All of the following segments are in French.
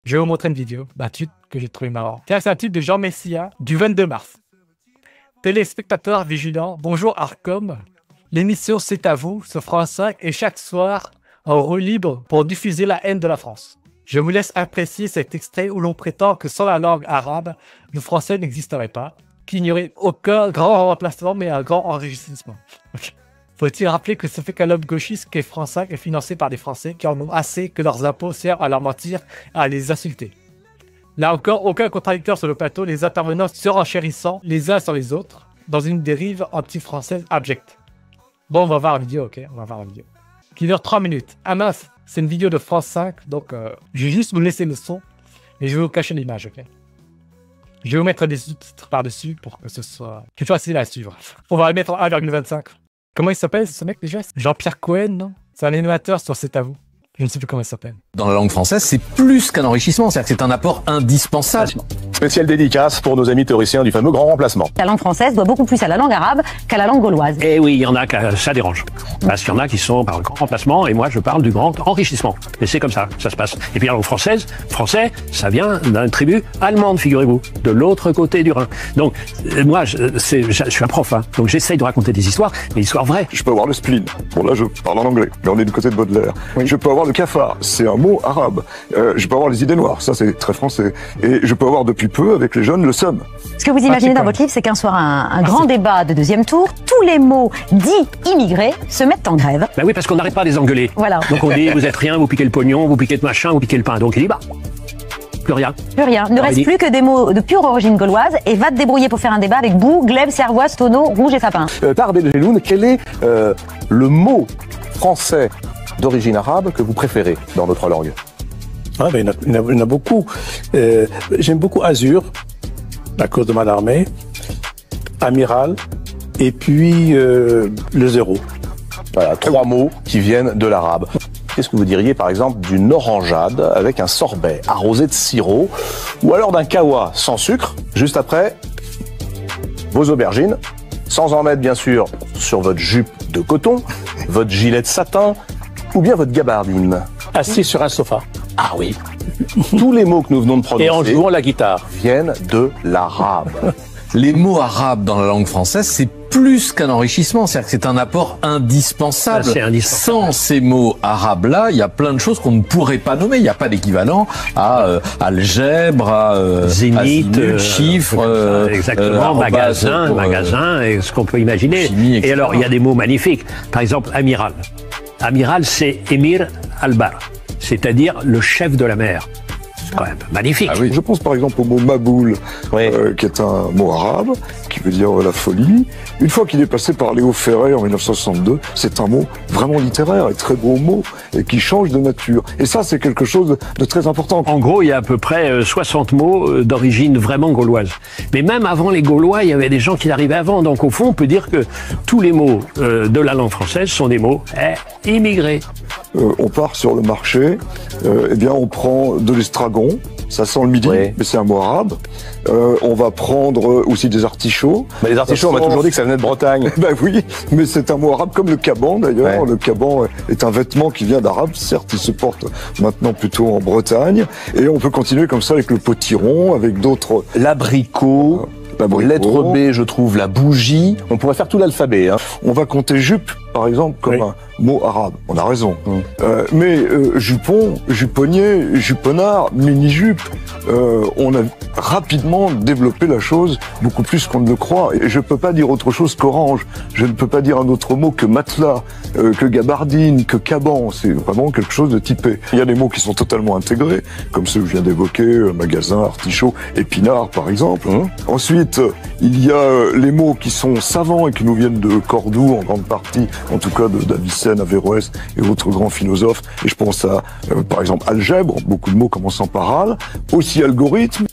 Je vais vous montrer une vidéo d'un titre que j'ai trouvé marrant. Tiens, c'est un titre de Jean Messia du 22 mars. Téléspectateurs vigilants, bonjour Arcom. L'émission C'est à vous sur France 5 et chaque soir en roue libre pour diffuser la haine de la France. Je vous laisse apprécier cet extrait où l'on prétend que sans la langue arabe, le français n'existerait pas, qu'il n'y aurait aucun grand remplacement mais un grand enrichissement. Okay. Faut-il rappeler que ce fait qu'un homme gauchiste qui est France 5 est financé par des Français qui en ont assez que leurs impôts servent à leur mentir et à les insulter. Là encore, aucun contradicteur sur le plateau, les intervenants se renchérissant les uns sur les autres dans une dérive anti-française abjecte. Bon, on va voir la vidéo, ok? On va voir la vidéo. Qui dure 3 minutes. Ah mince, c'est une vidéo de France 5, donc je vais juste vous laisser le son et je vais vous cacher l'image, ok? Je vais vous mettre des sous-titres par-dessus pour que ce soit plus facile à suivre. On va le mettre en 1,25. Comment il s'appelle ce mec déjà? Jean-Pierre Cohen, non? C'est un animateur sur C'est à vous. Je ne sais plus comment il s'appelle. Dans la langue française, c'est plus qu'un enrichissement, c'est-à-dire que c'est un apport indispensable. Spéciale dédicace pour nos amis théoriciens du fameux grand remplacement. La langue française doit beaucoup plus à la langue arabe qu'à la langue gauloise. Et oui, il y en a que ça dérange. Parce qu'il y en a qui sont par le grand remplacement et moi je parle du grand enrichissement. Et c'est comme ça que ça se passe. Et puis la langue française, français, ça vient d'une tribu allemande, figurez-vous, de l'autre côté du Rhin. Donc moi, je suis un prof, hein, donc j'essaye de raconter des histoires, mais histoires vraies. Je peux avoir le spleen. Bon là je parle en anglais, mais on est du côté de Baudelaire. Oui. Je peux avoir le cafard, c'est un mot arabe. Je peux avoir les idées noires, ça c'est très français. Et je peux avoir depuis peu avec les jeunes le seum. Ce que vous imaginez dans votre livre, c'est qu'un soir, un grand débat de deuxième tour, tous les mots dits immigrés se mettent en grève. Ben oui, parce qu'on n'arrête pas de les engueuler. Voilà. Donc on dit, vous êtes rien, vous piquez le pognon, vous piquez le machin, vous piquez le pain. Donc il dit, bah, plus rien. Plus rien. Ne reste plus que des mots de pure origine gauloise et va te débrouiller pour faire un débat avec boue, glaive, cervoise, tonneau, rouge et sapin. Par Belgeloun, quel est le mot français d'origine arabe que vous préférez dans notre langue? Ah, ben, il y en a beaucoup. J'aime beaucoup Azur, à cause de mon armée, Amiral, et puis le zéro. Voilà, 3 mots qui viennent de l'arabe. Qu'est-ce que vous diriez par exemple d'une orangeade avec un sorbet arrosé de sirop, ou alors d'un kawa sans sucre, juste après vos aubergines, sans en mettre bien sûr sur votre jupe de coton, votre gilet de satin, ou bien votre gabardine? Assis sur un sofa. Ah oui. Tous les mots que nous venons de prononcer et en jouant la guitare viennent de l'arabe. Les mots arabes dans la langue française, c'est plus qu'un enrichissement, c'est-à-dire que c'est un apport indispensable. C'est indispensable. Sans ces mots arabes-là, il y a plein de choses qu'on ne pourrait pas nommer. Il n'y a pas d'équivalent à algèbre, à zénith, chiffre, exactement, magasin, et ce qu'on peut imaginer. Chimie, et alors, il y a des mots magnifiques. Par exemple, amiral. Amiral, c'est Émir al-Bar, c'est-à-dire le chef de la mer. C'est quand même magnifique. Ah oui. Je pense par exemple au mot Maboul, qui est un mot arabe, qui veut dire la folie. Une fois qu'il est passé par Léo Ferré en 1962, c'est un mot vraiment littéraire et très beau mot, et qui change de nature. Et ça, c'est quelque chose de très important. En gros, il y a à peu près 60 mots d'origine vraiment gauloise. Mais même avant les Gaulois, il y avait des gens qui arrivaient avant. Donc au fond, on peut dire que tous les mots de la langue française sont des mots immigrés. On part sur le marché, eh bien on prend de l'estragon, ça sent le midi, mais c'est un mot arabe. On va prendre aussi des artichauts. Mais les artichauts, on m'a toujours dit que ça venait de Bretagne. Ben oui, mais c'est un mot arabe comme le caban d'ailleurs. Le caban est un vêtement qui vient d'arabe, certes il se porte maintenant plutôt en Bretagne. Et on peut continuer comme ça avec le potiron, avec d'autres... L'abricot. Lettre B, je trouve, la bougie. On pourrait faire tout l'alphabet. Hein. On va compter jupe, par exemple, comme un mot arabe. On a raison. Mais jupon, juponnier, juponard, mini-jupe, on a rapidement développé la chose beaucoup plus qu'on ne le croit. Et je ne peux pas dire autre chose qu'orange. Je ne peux pas dire un autre mot que matelas, que gabardine, que caban. C'est vraiment quelque chose de typé. Il y a des mots qui sont totalement intégrés, comme ceux que je viens d'évoquer, magasin, artichaut, épinard, par exemple. Ensuite, il y a les mots qui sont savants et qui nous viennent de Cordoue, en grande partie, en tout cas d'Avicenne, Averroès et autres grands philosophes. Et je pense à, par exemple, algèbre, beaucoup de mots commençant par al, aussi algorithme.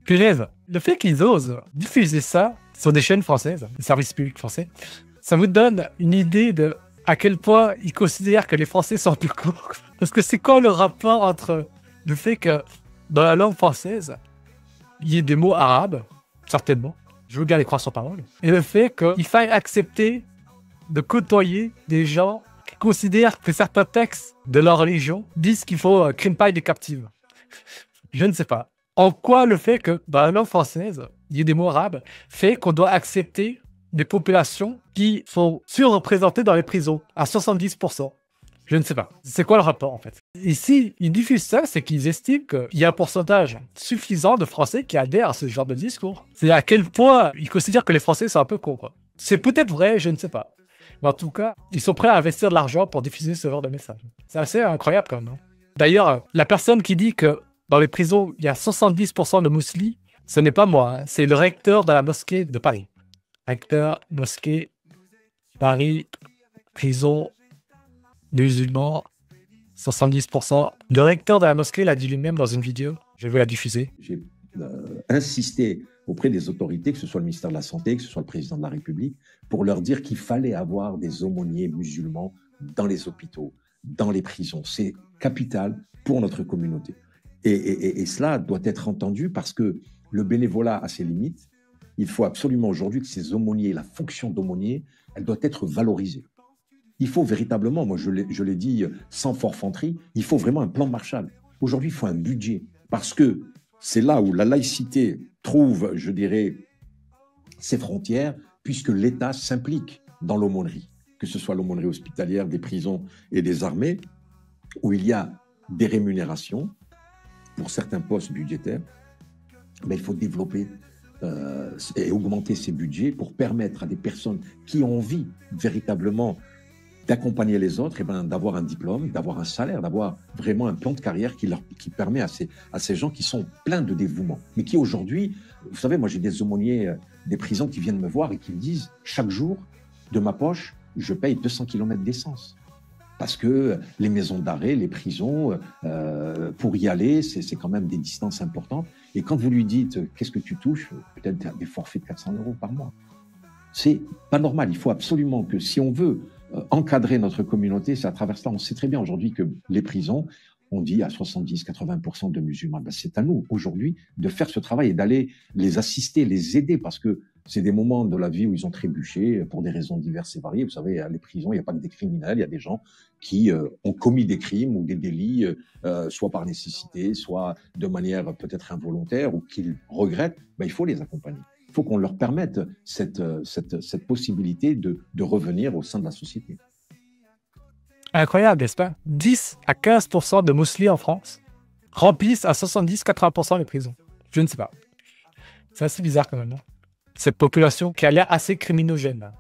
Punaise, le fait qu'ils osent diffuser ça sur des chaînes françaises, des services publics français, ça vous donne une idée de à quel point ils considèrent que les Français sont plus courts. Parce que c'est quoi le rapport entre le fait que dans la langue française, il y ait des mots arabes, certainement, je veux bien les croire sur parole, et le fait qu'il faille accepter de côtoyer des gens qui considèrent que certains textes de leur religion disent qu'il faut crime paille des captives. Je ne sais pas. En quoi le fait que dans la langue française, il y ait des mots arabes, fait qu'on doit accepter des populations qui sont surreprésentées dans les prisons à 70%. Je ne sais pas. C'est quoi le rapport, en fait? Ici, ils diffusent ça, c'est qu'ils estiment qu'il y a un pourcentage suffisant de Français qui adhèrent à ce genre de discours. C'est à quel point ils considèrent que les Français sont un peu cons, quoi. C'est peut-être vrai, je ne sais pas. Mais en tout cas, ils sont prêts à investir de l'argent pour diffuser ce genre de message. C'est assez incroyable, quand même, non? D'ailleurs, la personne qui dit que dans les prisons, il y a 70% de musulmans, ce n'est pas moi, hein. C'est le recteur de la mosquée de Paris. Recteur, mosquée, Paris, prison, musulmans, 70%. Le recteur de la mosquée l'a dit lui-même dans une vidéo. Je vais la diffuser. J'ai insisté auprès des autorités, que ce soit le ministère de la Santé, que ce soit le président de la République, pour leur dire qu'il fallait avoir des aumôniers musulmans dans les hôpitaux, dans les prisons. C'est capital pour notre communauté. Et cela doit être entendu parce que le bénévolat a ses limites. Il faut absolument aujourd'hui que ces aumôniers, la fonction d'aumônier, elle doit être valorisée. Il faut véritablement, moi je l'ai dit sans forfanterie, il faut vraiment un plan Marshall. Aujourd'hui, il faut un budget parce que c'est là où la laïcité trouve, je dirais, ses frontières puisque l'État s'implique dans l'aumônerie, que ce soit l'aumônerie hospitalière, des prisons et des armées, où il y a des rémunérations pour certains postes budgétaires, mais il faut développer et augmenter ces budgets pour permettre à des personnes qui ont envie véritablement d'accompagner les autres, d'avoir un diplôme, d'avoir un salaire, d'avoir vraiment un plan de carrière qui permet à ces gens qui sont pleins de dévouement. Mais qui aujourd'hui, vous savez, moi j'ai des aumôniers des prisons qui viennent me voir et qui me disent, chaque jour, de ma poche, je paye 200 km d'essence. Parce que les maisons d'arrêt, les prisons, pour y aller, c'est quand même des distances importantes. Et quand vous lui dites, qu'est-ce que tu touches? Peut-être des forfaits de 400 € par mois. C'est pas normal. Il faut absolument que si on veut encadrer notre communauté, c'est à travers cela. On sait très bien aujourd'hui que les prisons, on dit à 70-80% de musulmans. Ben, c'est à nous, aujourd'hui, de faire ce travail et d'aller les assister, les aider, parce que c'est des moments de la vie où ils ont trébuché pour des raisons diverses et variées. Vous savez, à les prisons, il n'y a pas que des criminels, il y a des gens qui ont commis des crimes ou des délits, soit par nécessité, soit de manière peut-être involontaire ou qu'ils regrettent. Ben, il faut les accompagner. Il faut qu'on leur permette cette possibilité de revenir au sein de la société. Incroyable, n'est-ce pas? 10 à 15% de musulmans en France remplissent à 70-80% les prisons. Je ne sais pas. C'est assez bizarre quand même, non? Cette population qui a l'air assez criminogène.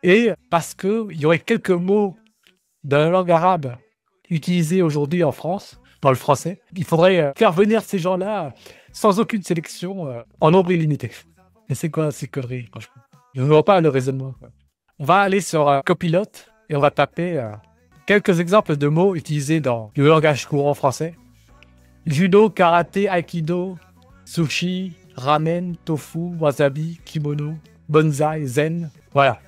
Et parce qu'il y aurait quelques mots de la langue arabe utilisés aujourd'hui en France, dans le français, il faudrait faire venir ces gens-là sans aucune sélection, en nombre illimité. Et c'est quoi ces conneries, franchement? Je ne vois pas le raisonnement, quoi. On va aller sur Copilot et on va taper quelques exemples de mots utilisés dans le langage courant français. Judo, karaté, aikido, sushi, ramen, tofu, wasabi, kimono, bonsaï, zen. Voilà.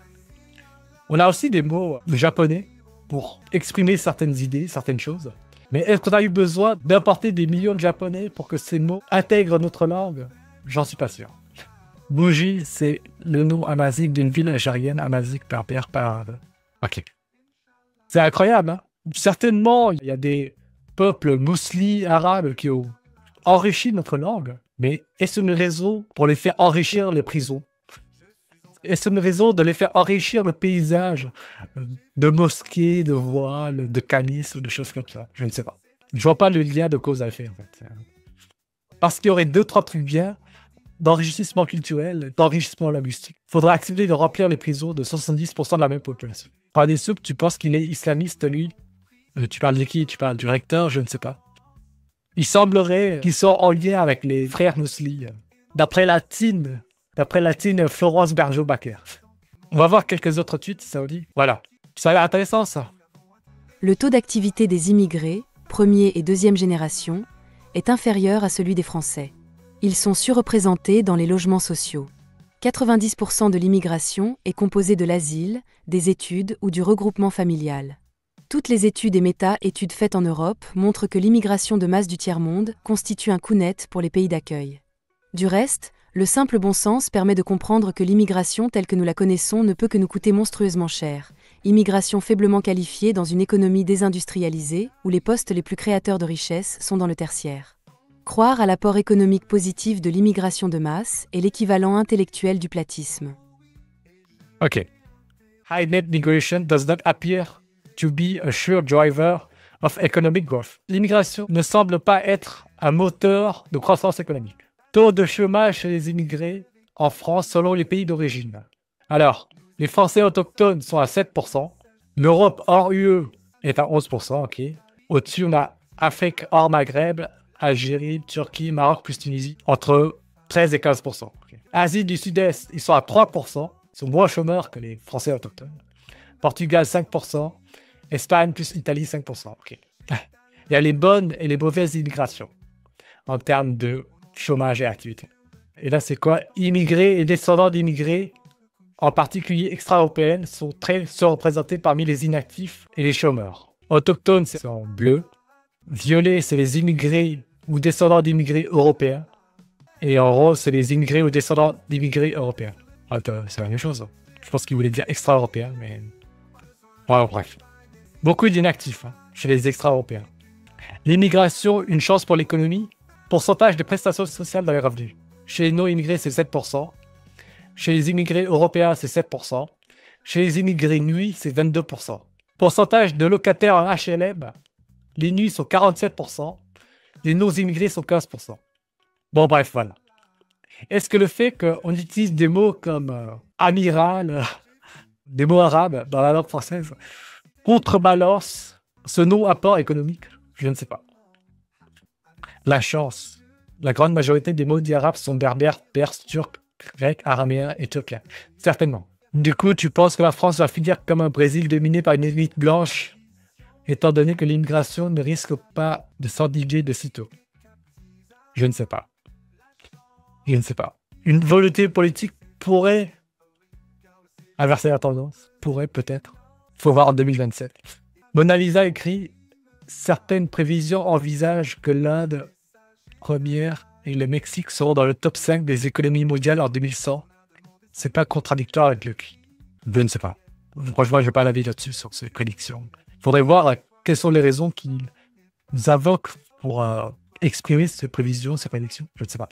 On a aussi des mots japonais pour exprimer certaines idées, certaines choses. Mais est-ce qu'on a eu besoin d'importer des millions de japonais pour que ces mots intègrent notre langue? J'en suis pas sûr. Bougie, c'est le nom amazigh d'une ville algérienne, amazigh berbère arabe. Ok. C'est incroyable, hein? Certainement, il y a des peuples musulmans arabes qui ont enrichi notre langue. Mais est-ce une raison pour les faire enrichir les prisons? Est-ce une raison de les faire enrichir le paysage de mosquées, de voiles, de canis ou de choses comme ça? Je ne sais pas. Je vois pas le lien de cause à effet, en fait. Parce qu'il y aurait 2-3 trucs bien d'enrichissement culturel, d'enrichissement linguistique. Il faudrait accepter de remplir les prisons de 70% de la même population. Par des soupes, tu penses qu'il est islamiste, lui? Tu parles de qui? Tu parles du recteur? Je ne sais pas. Il semblerait qu'ils sont en lien avec les frères musulmans. D'après la TIN Florence Bergeau-Bakker. On va voir quelques autres tweets, ça vous dit? Voilà. Ça a l'air intéressant, ça. Le taux d'activité des immigrés, première et deuxième génération, est inférieur à celui des Français. Ils sont surreprésentés dans les logements sociaux. 90% de l'immigration est composée de l'asile, des études ou du regroupement familial. Toutes les études et méta-études faites en Europe montrent que l'immigration de masse du tiers-monde constitue un coup net pour les pays d'accueil. Du reste, le simple bon sens permet de comprendre que l'immigration telle que nous la connaissons ne peut que nous coûter monstrueusement cher, immigration faiblement qualifiée dans une économie désindustrialisée où les postes les plus créateurs de richesse sont dans le tertiaire. Croire à l'apport économique positif de l'immigration de masse est l'équivalent intellectuel du platisme. Ok. High net migration does not appear to be a sure driver of economic growth. L'immigration ne semble pas être un moteur de croissance économique. Taux de chômage chez les immigrés en France selon les pays d'origine. Alors, les Français autochtones sont à 7%. L'Europe hors UE est à 11%, ok. Au-dessus, on a Afrique hors Maghreb, Algérie, Turquie, Maroc plus Tunisie, entre 13 et 15%. Okay. Asie du Sud-Est, ils sont à 3%. Ils sont moins chômeurs que les Français autochtones. Portugal, 5%. Espagne plus Italie, 5%. Okay. Il y a les bonnes et les mauvaises immigrations en termes de chômage et activité. Et là, c'est quoi? Immigrés et descendants d'immigrés, en particulier extra-européennes, sont très surreprésentés parmi les inactifs et les chômeurs. Autochtones, c'est en bleu. Violet, c'est les immigrés ou descendants d'immigrés européens. Et en rose, c'est les immigrés ou descendants d'immigrés européens. C'est la même chose. Je pense qu'il voulait dire extra-européens, mais... Ouais, bref. Beaucoup d'inactifs chez les extra-européens. L'immigration, une chance pour l'économie. Pourcentage de prestations sociales dans les revenus. Chez les non-immigrés, c'est 7%. Chez les immigrés européens, c'est 7%. Chez les immigrés nuits, c'est 22%. Pourcentage de locataires en HLM. Les nuits sont 47%. Les non-immigrés sont 15%. Bon, bref, voilà. Est-ce que le fait qu'on utilise des mots comme amiral, des mots arabes dans la langue française, contrebalance ce non-apport économique? Je ne sais pas. La chance. La grande majorité des mots dits arabes sont berbères, perses, turcs, grecs, araméens et turcs. Certainement. Du coup, tu penses que la France va finir comme un Brésil dominé par une élite blanche, étant donné que l'immigration ne risque pas de s'endiguer de sitôt? Je ne sais pas. Je ne sais pas. Une volonté politique pourrait inverser la tendance. Pourrait, peut-être. Faut voir en 2027. Mona Lisa écrit « Certaines prévisions envisagent que l'Inde première et le Mexique seront dans le top 5 des économies mondiales en 2100. » C'est pas contradictoire avec le clip. Je ne sais pas. Franchement, je n'ai pas l'avis là-dessus sur ces prédictions. Il faudrait voir quelles sont les raisons qu'ils invoquent pour exprimer ces prévisions, ces prédictions. Je ne sais pas.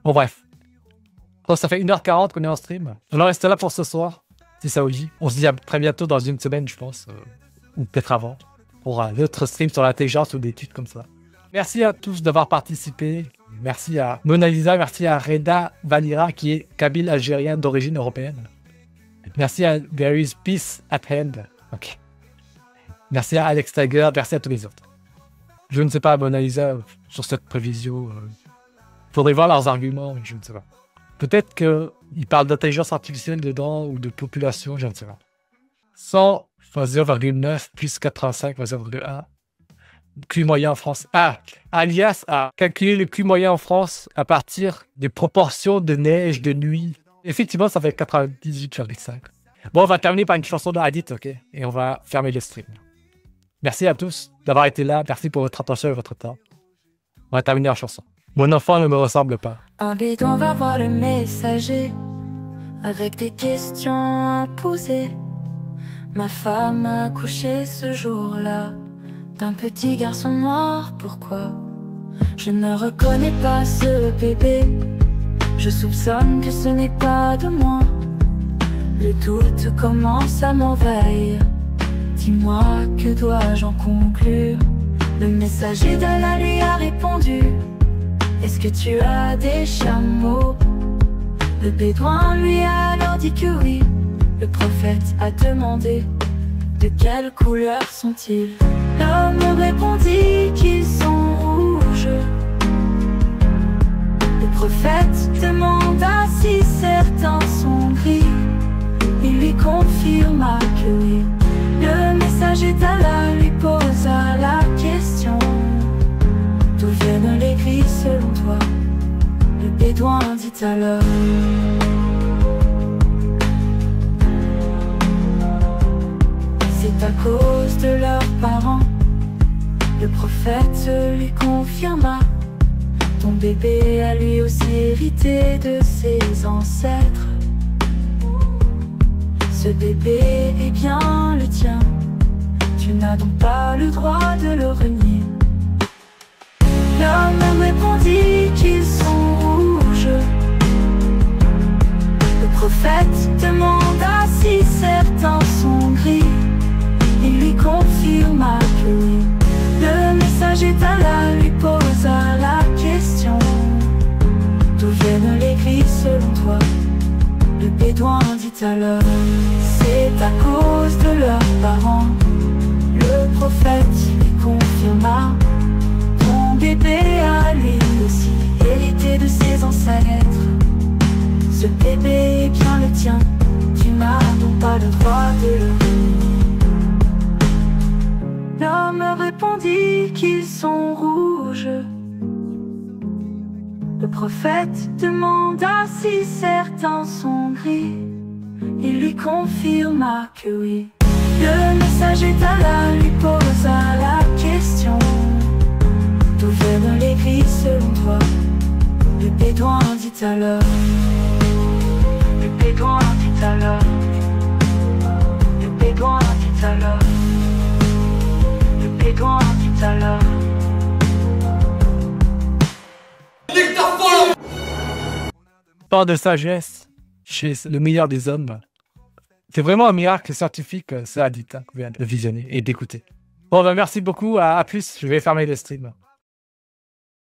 Bon, bref. Donc, ça fait 1h40 qu'on est en stream. On en reste là pour ce soir, si ça vous dit. On se dit à très bientôt dans une semaine, je pense. Ou peut-être avant. Pour un autre stream sur l'intelligence ou des études comme ça. Merci à tous d'avoir participé. Merci à Mona Lisa, merci à Reda Valira qui est kabyle algérien d'origine européenne. Merci à There is Peace at Hand. Ok. Merci à Alex Tiger, merci à tous les autres. Je ne sais pas, Mona Lisa, sur cette prévision. Faudrait voir leurs arguments, je ne sais pas. Peut-être qu'ils parlent d'intelligence artificielle dedans ou de population, je ne sais pas. 100 fois 0,9 plus 85 fois 0,1. QI moyen en France. Ah, Alias a calculé le QI moyen en France à partir des proportions de neige de nuit. Effectivement, ça fait 98,5. Bon, on va terminer par une chanson de Hadith, ok? Et on va fermer le stream. Merci à tous d'avoir été là. Merci pour votre attention et votre temps. On va terminer en chanson. Mon enfant ne me ressemble pas. Un bidon va voir le messager avec des questions à poser. Ma femme a accouché ce jour-là d'un petit garçon noir, pourquoi? Je ne reconnais pas ce bébé. Je soupçonne que ce n'est pas de moi. Le doute commence à m'envahir. Dis-moi, que dois-je en conclure? Le messager d'Allah lui a répondu: est-ce que tu as des chameaux? Le bédouin lui a alors dit que oui. Le prophète a demandé: de quelle couleur sont-ils? L'homme répondit qu'ils sont rouges. Le prophète demanda si certains sont gris. Il lui confirma que oui. Le messager d'Allah lui posa la question: d'où viennent les gris selon toi? Le bédouin dit alors: c'est à cause de leurs parents. Le prophète lui confirma: ton bébé a lui aussi hérité de ses ancêtres. Ce bébé est bien le tien. Tu n'as donc pas le droit de le renier. L'homme répondit qu'ils sont rouges. Le prophète demanda si certains sont gris. Il lui confirma que oui. Le messager d'Allah lui posa la question: d'où viennent les gris selon toi? Le bédouin dit alors: c'est à cause de leurs parents. Le prophète lui confirma: ton bébé a lui aussi hérité de ses ancêtres. Ce bébé est bien le tien, tu n'as donc pas le droit de le renier. L'homme répondit qu'ils sont rouges. Le prophète demanda si certains sont gris. Il lui confirma que oui. Le messager d'Allah lui posa la question: d'où viennent les gris selon toi? Le bédouin dit alors. Le bédouin dit alors. Le bédouin dit alors. Le bédouin dit alors. Tant de sagesse chez le meilleur des hommes. C'est vraiment un miracle scientifique, ça, dit, qu'on vient de visionner et d'écouter. Bon, ben merci beaucoup, à plus, je vais fermer le stream.